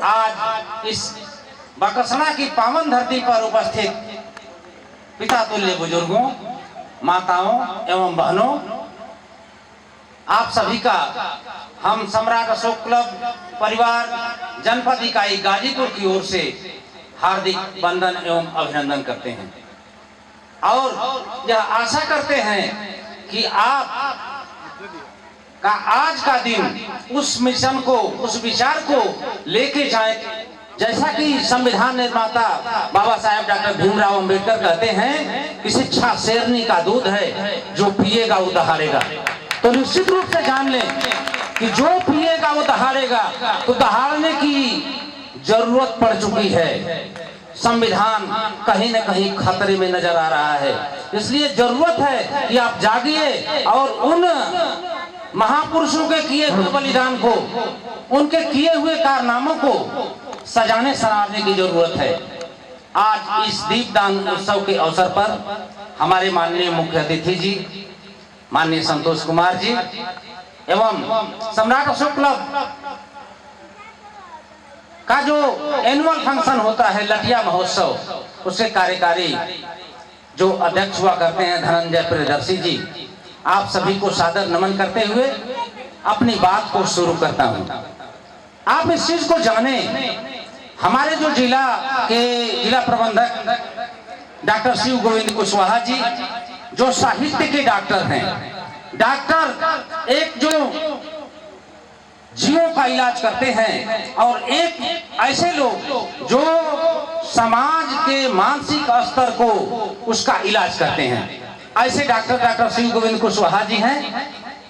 आज इस बकसना की पावन धरती पर उपस्थित पिता तुल्य बुजुर्गों, माताओं एवं बहनों, आप सभी का हम सम्राट अशोक क्लब परिवार जनपद इकाई गाजीपुर की ओर से हार्दिक वंदन एवं अभिनंदन करते हैं और यह आशा करते हैं कि आप का आज का दिन उस मिशन को, उस विचार को लेके जाए, जैसा कि संविधान निर्माता बाबा साहेब डॉक्टर भीमराव अंबेडकर कहते हैं कि शिक्षा शेरनी का दूध है, जो पिएगा वो दहाड़ेगा। तो निश्चित रूप से जान लें कि जो पिएगा वो दहाड़ेगा, तो दहाड़ने की जरूरत पड़ चुकी है। संविधान कहीं न कहीं खतरे में नजर आ रहा है, इसलिए जरूरत है कि आप जागिए और उन महापुरुषों के किए हुए बलिदान को, उनके किए हुए कारनामों को सजाने संवारने की जरूरत है। आज इस दीपदान उत्सव के अवसर पर हमारे माननीय मुख्य अतिथि जी, माननीय संतोष कुमार जी एवं सम्राट अशोक क्लब का जो एनुअल फंक्शन होता है लटिया महोत्सव, उसके कार्यकारी जो अध्यक्ष हुआ करते हैं धनंजय प्रियदर्शी जी, आप सभी को सादर नमन करते हुए अपनी बात को शुरू करता हूं। आप इस चीज को जाने, हमारे जो जिला प्रबंधक डॉक्टर शिव गोविंद कुशवाहा जी, जो साहित्य के डॉक्टर हैं, डॉक्टर एक जो जीवों का इलाज करते हैं और एक ऐसे लोग जो समाज के मानसिक स्तर को उसका इलाज करते हैं, ऐसे डॉक्टर शिव गोविंद कुशवाहा जी हैं।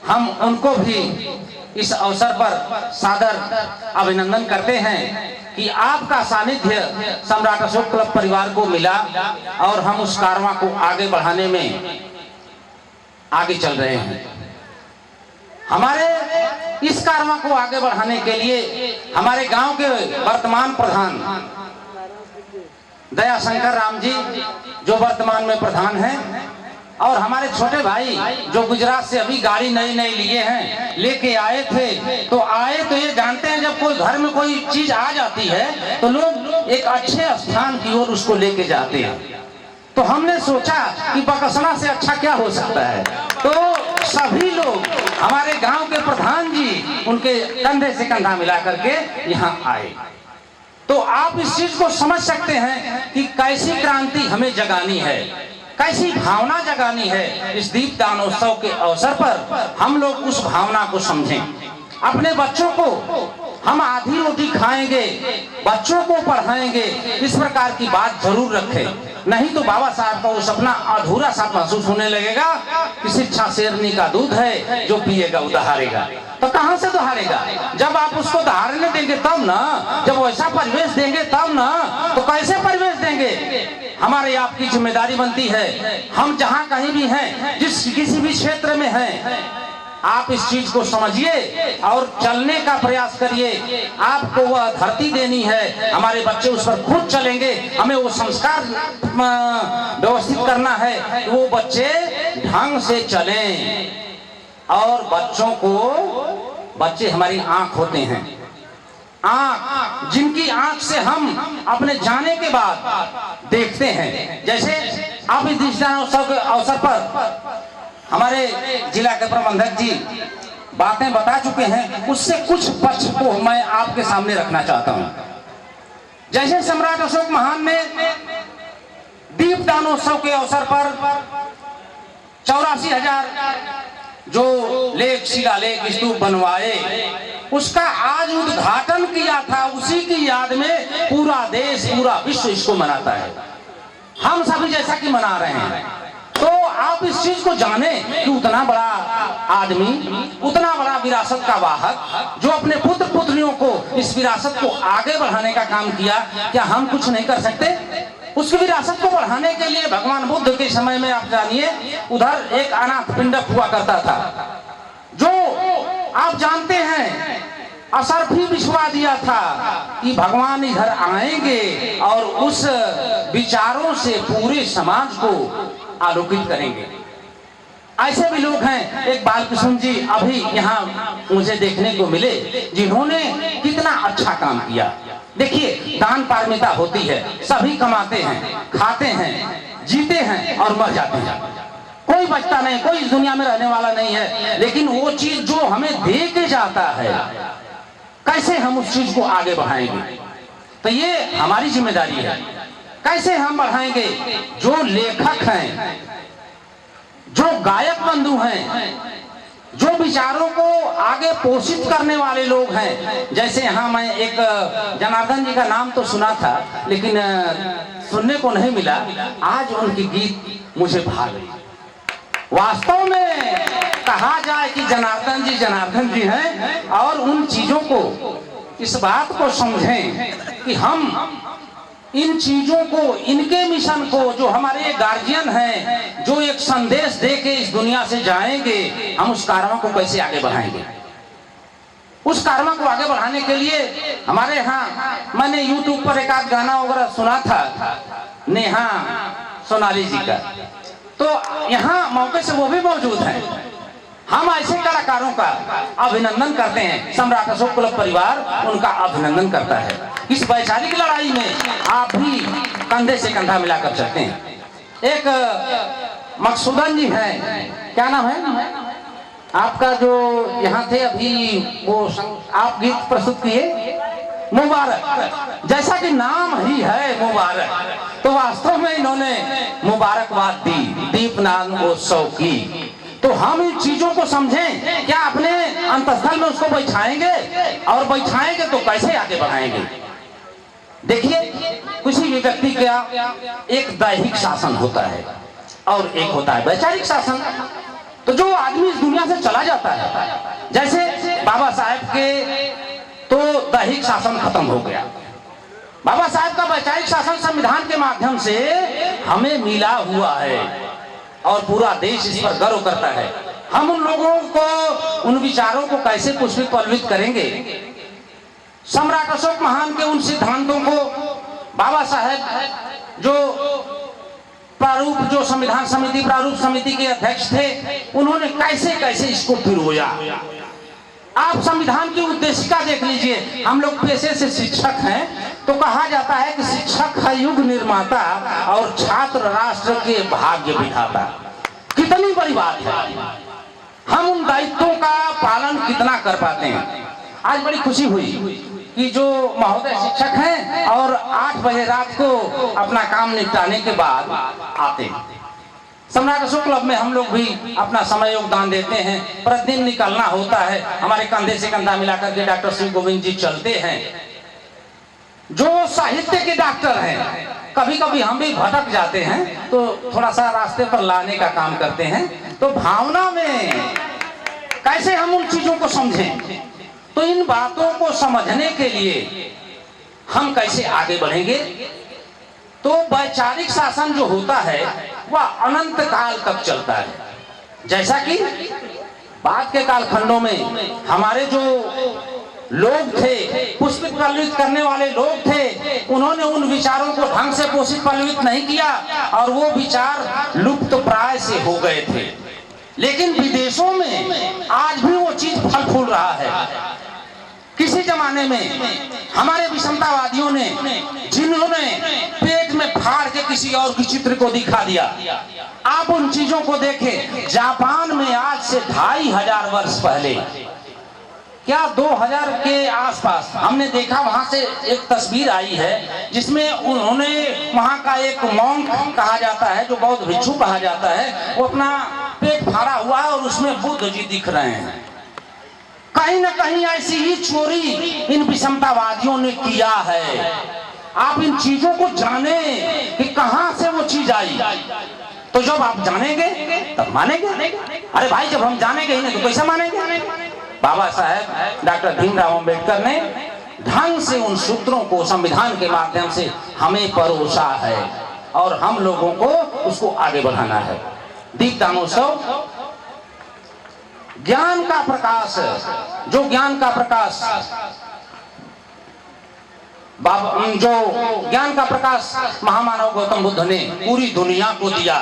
हम उनको भी इस अवसर पर सादर अभिनंदन करते हैं कि आपका सानिध्य सम्राट अशोक क्लब परिवार को मिला और हम उस कारवां को आगे बढ़ाने में आगे चल रहे हैं। हमारे इस कारवां को आगे बढ़ाने के लिए हमारे गांव के वर्तमान प्रधान दयाशंकर राम जी, जो वर्तमान में प्रधान हैं, और हमारे छोटे भाई जो गुजरात से अभी गाड़ी नई लिए हैं, लेके आए थे, तो ये जानते हैं जब कोई घर में कोई चीज आ जाती है तो लोग एक अच्छे स्थान की ओर उसको लेके जाते हैं। तो हमने सोचा कि बकसना से अच्छा क्या हो सकता है, तो सभी लोग, हमारे गांव के प्रधान जी, उनके कंधे से कंधा मिला करके यहाँ आए। तो आप इस चीज को समझ सकते हैं कि कैसी क्रांति हमें जगानी है, कैसी भावना जगानी है। इस दीपदान उत्सव के अवसर पर हम लोग उस भावना को समझें। अपने बच्चों को हम आधी रोटी खाएंगे, बच्चों को पढ़ाएंगे, इस प्रकार की बात जरूर रखें, नहीं तो बाबा साहब का वो सपना अधूरा सा महसूस होने लगेगा कि शिक्षा शेरनी का दूध है, जो पिएगा वो दहाड़ेगा। तो कहां से दहाड़ेगा? जब आप उसको दहाड़ने देंगे तब ना, जब वैसा परिवेश देंगे तब ना। तो कैसे परिवेश देंगे? हमारे आपकी जिम्मेदारी बनती है। हम जहां कहीं भी हैं, किसी भी क्षेत्र में हैं, आप इस चीज को समझिए और चलने का प्रयास करिए। आपको वह धरती देनी है, हमारे बच्चे उस पर खुद चलेंगे। हमें वो संस्कार व्यवस्थित करना है, वो बच्चे ढंग से चलें। और बच्चे हमारी आंख होते हैं, आंख, जिनकी आंख से हम अपने जाने के बाद देखते हैं। जैसे आप इस दीपदान उत्सव के अवसर पर हमारे जिला के प्रबंधक जी बातें बता चुके हैं, उससे कुछ पक्ष को मैं आपके सामने रखना चाहता हूं। जैसे सम्राट अशोक महान ने दीपदानोत्सव के अवसर पर 84,000 जो लेख, शिलालेख, स्तूप बनवाए, उसका आज उद्घाटन किया था। उसी की याद में पूरा देश, पूरा विश्व इसको मनाता है, हम सभी जैसा कि मना रहे हैं। तो आप इस चीज को जाने कि उतना बड़ा आदमी, उतना बड़ा विरासत का वाहक, जो अपने पुत्र पुत्रियों को इस विरासत को आगे बढ़ाने का काम किया, क्या हम कुछ नहीं कर सकते? उसकी विरासत को बढ़ाने के लिए भगवान बुद्ध के समय में आप जानिए, उधर एक अनाथ पिंडक हुआ करता था, जो आप जानते हैं असरफी विश्वा दिया था कि भगवान इधर आएंगे और उस विचारों से पूरे समाज को आलोकित करेंगे। ऐसे भी लोग हैं, एक बालकृष्ण जी अभी यहाँ मुझे देखने को मिले, जिन्होंने कितना अच्छा काम किया। देखिए, दान पारमिता होती है, सभी कमाते हैं, खाते हैं, जीते हैं और मर जाते हैं, कोई बचता नहीं, कोई इस दुनिया में रहने वाला नहीं है। लेकिन वो चीज जो हमें दे के जाता है, कैसे हम उस चीज को आगे बढ़ाएंगे, तो ये हमारी जिम्मेदारी है। कैसे हम बढ़ाएंगे? जो लेखक हैं, जो गायक बंधु हैं, जो विचारों को आगे पोषित करने वाले लोग हैं, जैसे यहाँ मैं एक जनार्दन जी का नाम तो सुना था, लेकिन सुनने को नहीं मिला। आज उनकी गीत मुझे भा गई। वास्तव में कहा जाए कि जनार्दन जी हैं, और उन चीजों को, इस बात को समझें कि हम इन चीजों को, इनके मिशन को, जो हमारे गार्जियन हैं, जो एक संदेश दे के इस दुनिया से जाएंगे, हम उस कार्य को कैसे आगे बढ़ाएंगे। उस कार्य को आगे बढ़ाने के लिए हमारे यहाँ, मैंने YouTube पर एक आध गाना वगैरह सुना था नेहा सोनाली जी का, तो यहाँ मौके से वो भी मौजूद है। हम ऐसे कलाकारों का अभिनंदन करते हैं। सम्राट अशोक क्लब परिवार उनका अभिनंदन करता है। इस वैचारिक लड़ाई में आप भी कंधे से कंधा मिलाकर चलते हैं। एक मकसूदन जी हैं, क्या नाम है आपका, जो यहाँ थे अभी, वो आप गीत प्रस्तुत किए, मुबारक। जैसा कि नाम ही है मुबारक, तो वास्तव में इन्होंने मुबारकबाद दी, दीपदान उत्सव की। तो हम इन चीजों को समझें, क्या अपने अंतस्थल में उसको बैठाएंगे, और बैठाएंगे तो कैसे आगे बढ़ाएंगे। देखिए, किसी भी व्यक्ति का एक दैहिक शासन होता है और एक होता है वैचारिक शासन। तो जो आदमी इस दुनिया से चला जाता है, जैसे बाबा साहेब के तो दैहिक शासन खत्म हो गया, बाबा साहेब का वैचारिक शासन संविधान के माध्यम से हमें मिला हुआ है और पूरा देश इस पर गर्व करता है। हम उन लोगों को, उन विचारों को कैसे पुष्पित पल्लवित करेंगे। सम्राट अशोक महान के उन सिद्धांतों को बाबा साहेब, जो प्रारूप, जो संविधान समिति, प्रारूप समिति के अध्यक्ष थे, उन्होंने कैसे कैसे इसको पिरोया। आप संविधान की उद्देशिका देख लीजिए। हम लोग पेशे से शिक्षक हैं, तो कहा जाता है कि शिक्षक है युग निर्माता और छात्र राष्ट्र के भाग्य विधाता। कितनी बड़ी बात है। हम उन दायित्वों का पालन कितना कर पाते हैं। आज बड़ी खुशी हुई कि जो महोदय शिक्षक हैं और 8 बजे रात को अपना काम निपटाने के बाद आते हैं। सम्राट अशोक क्लब में हम लोग भी अपना समय योगदान देते हैं। प्रतिदिन निकलना होता है, हमारे कंधे से कंधा मिलाकर के डॉक्टर श्री गोविंद जी चलते हैं, जो साहित्य के डॉक्टर हैं। कभी कभी हम भी भटक जाते हैं, तो थोड़ा सा रास्ते पर लाने का काम करते हैं। तो भावना में कैसे हम उन चीजों को समझें, तो इन बातों को समझने के लिए हम कैसे आगे बढ़ेंगे। तो वैचारिक शासन जो होता है वह अनंत काल तक चलता है। जैसा कि बाद के कालखंडों में हमारे जो लोग थे, पुष्पित पल्लवित करने वाले लोग थे, उन्होंने उन विचारों को ढंग से पोषित पल्लवित नहीं किया और वो विचार लुप्त प्राय से हो गए थे। लेकिन विदेशों में आज भी वो चीज फल फूल रहा है। किसी जमाने में हमारे विषमतावादियों ने, जिन्होंने पेट में फाड़ के किसी और की चित्र को दिखा दिया, आप उन चीजों को देखें। जापान में आज से 2500 वर्ष पहले, क्या 2000 के आसपास, हमने देखा वहां से एक तस्वीर आई है जिसमें उन्होंने, वहां का एक मॉन्क कहा जाता है, जो बौद्ध भिक्षु कहा जाता है, वो अपना पेट फाड़ा हुआ है और उसमें बुद्ध जी दिख रहे हैं। कहीं ना कहीं ऐसी ही चोरी इन विषमतावादियों ने किया है। आप इन चीजों को जाने कि कहां से वो चीज आई, तो जब आप जानेंगे तब मानेंगे। अरे भाई, जब हम जानेंगे ही नहीं तो कैसे मानेंगे। बाबा साहेब डॉक्टर भीमराव अंबेडकर ने ढंग से उन सूत्रों को संविधान के माध्यम से हमें परोसा है और हम लोगों को उसको आगे बढ़ाना है। दीपदानोत्सव ज्ञान का प्रकाश है, जो ज्ञान का प्रकाश, जो ज्ञान का प्रकाश महामानव गौतम बुद्ध ने पूरी दुनिया को दिया।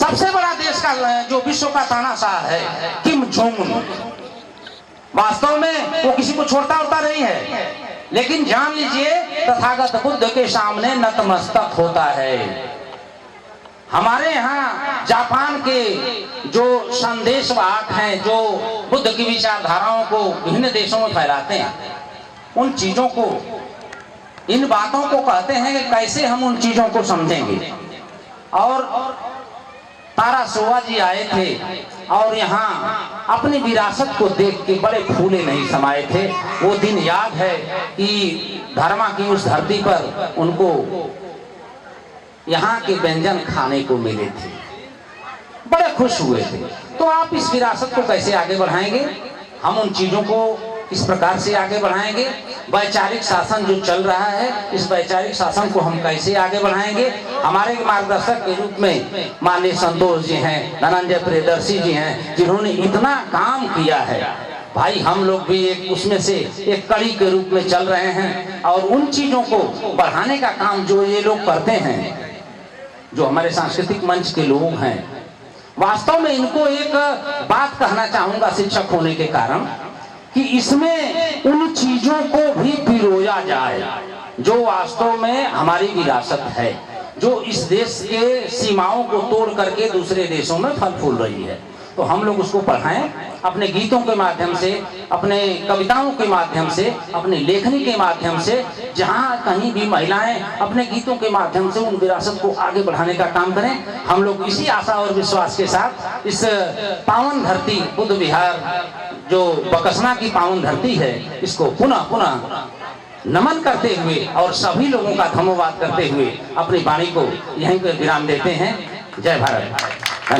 सबसे बड़ा देश का जो विश्व का तानाशाह है किम जोंग उन, वास्तव में वो किसी को छोड़ता उड़ता नहीं है, लेकिन जान लीजिए तथागत बुद्ध के सामने नतमस्तक होता है। हमारे यहाँ जापान के जो संदेशवाहक हैं, जो बुद्ध की विचारधाराओं को विभिन्न देशों में फैलाते हैं, उन चीजों को, इन बातों को कहते हैं कि कैसे हम उन चीजों को समझेंगे। और तारा सोवा जी आए थे और यहाँ अपनी विरासत को देख के बड़े फूले नहीं समाये थे। वो दिन याद है कि धर्मा की उस धरती पर उनको यहाँ के व्यंजन खाने को मिले थे, बड़े खुश हुए थे। तो आप इस विरासत को कैसे आगे बढ़ाएंगे? हम उन चीजों को इस प्रकार से आगे बढ़ाएंगे। वैचारिक शासन जो चल रहा है, इस वैचारिक शासन को हम कैसे आगे बढ़ाएंगे? हमारे मार्गदर्शक के रूप में माननीय संतोष जी हैं, धनंजय प्रियदर्शी जी हैं, जिन्होंने इतना काम किया है। भाई हम लोग भी एक उसमें से एक कड़ी के रूप में चल रहे हैं और उन चीजों को बढ़ाने का काम जो ये लोग करते हैं, जो हमारे सांस्कृतिक मंच के लोग हैं, वास्तव में इनको एक बात कहना चाहूंगा शिक्षक होने के कारण, कि इसमें उन चीजों को भी पिरोया जाए जो वास्तव में हमारी विरासत है, जो इस देश के सीमाओं को तोड़ करके दूसरे देशों में फल फूल रही है। तो हम लोग उसको पढ़ाएं अपने गीतों के माध्यम से, अपने कविताओं के माध्यम से, अपनी लेखनी के माध्यम से। जहाँ कहीं भी महिलाएं अपने गीतों के माध्यम से उन विरासत को आगे बढ़ाने का काम करें। हम लोग इसी आशा और विश्वास के साथ इस पावन धरती बुद्ध विहार जो बकसना की पावन धरती है, इसको पुनः पुनः नमन करते हुए और सभी लोगों का धन्यवाद करते हुए अपनी वाणी को यहीं पर विराम देते हैं। जय भारत।